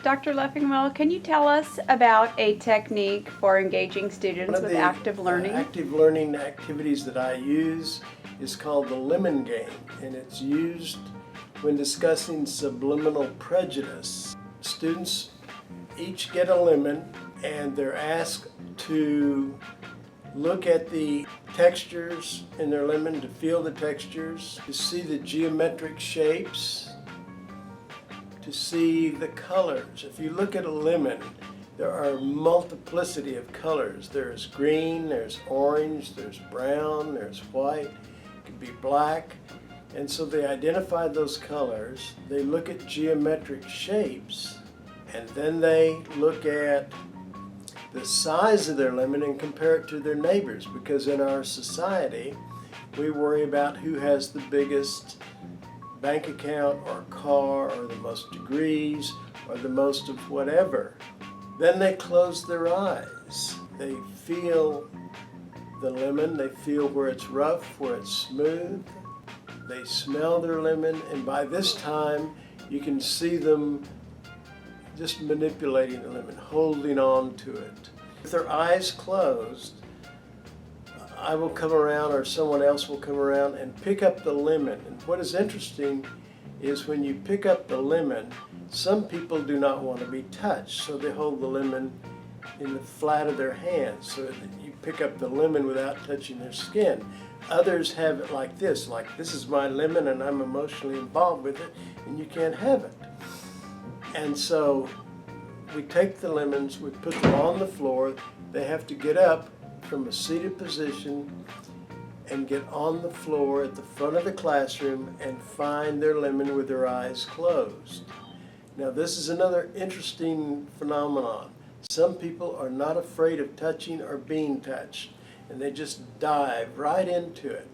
Dr. Leffingwell, can you tell us about a technique for engaging students One of with the active learning? active learning activities that I use is called the lemon game, and it's used when discussing subliminal prejudice. Students each get a lemon and they're asked to look at the textures in their lemon, to feel the textures, to see the geometric shapes, to see the colors. If you look at a lemon, there are a multiplicity of colors. There's green, there's orange, there's brown, there's white, it could be black. And so they identify those colors, they look at geometric shapes, and then they look at the size of their lemon and compare it to their neighbors, because in our society we worry about who has the biggest bank account or car or the most degrees or the most of whatever. Then they close their eyes. They feel the lemon, they feel where it's rough, where it's smooth. They smell their lemon, and by this time you can see them just manipulating the lemon, holding on to it. With their eyes closed, I will come around or someone else will come around and pick up the lemon. And what is interesting is when you pick up the lemon, some people do not want to be touched, so they hold the lemon in the flat of their hand so that you pick up the lemon without touching their skin. Others have it like this is my lemon and I'm emotionally involved with it and you can't have it. And so we take the lemons, we put them on the floor. They have to get up from a seated position and get on the floor at the front of the classroom and find their lemon with their eyes closed. Now this is another interesting phenomenon. Some people are not afraid of touching or being touched, and they just dive right into it,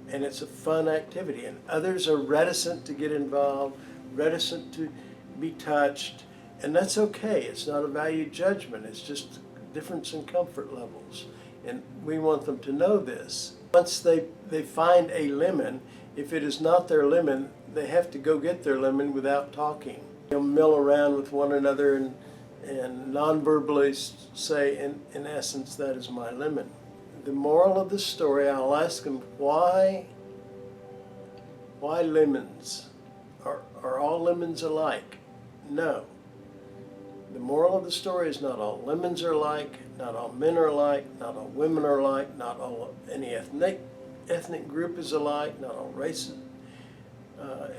and it's a fun activity. And others are reticent to get involved, reticent to be touched, and that's okay. It's not a value judgment, it's just a difference in comfort levels, and we want them to know this. Once they find a lemon, if it is not their lemon, they have to go get their lemon without talking. They'll mill around with one another and non-verbally say, in essence, that is my lemon. The moral of the story, I'll ask them, why lemons? Are all lemons alike? No. The moral of the story is not all lemons are alike, not all men are alike, not all women are alike, not all any ethnic group is alike, not all race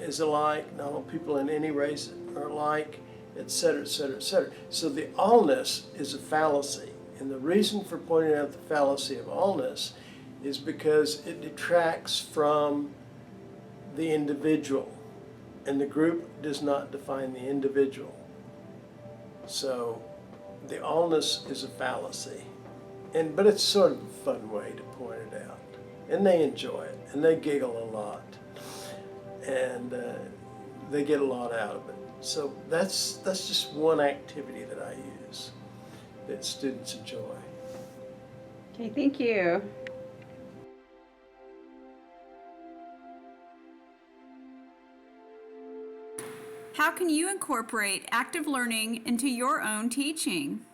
is alike, not all people in any race are alike, etc., etc., etc. So the allness is a fallacy. And the reason for pointing out the fallacy of allness is because it detracts from the individual, and the group does not define the individual. So the allness is a fallacy, but it's sort of a fun way to point it out. And they enjoy it, and they giggle a lot, and they get a lot out of it. So that's just one activity that I use that students enjoy. Okay, thank you. How can you incorporate active learning into your own teaching?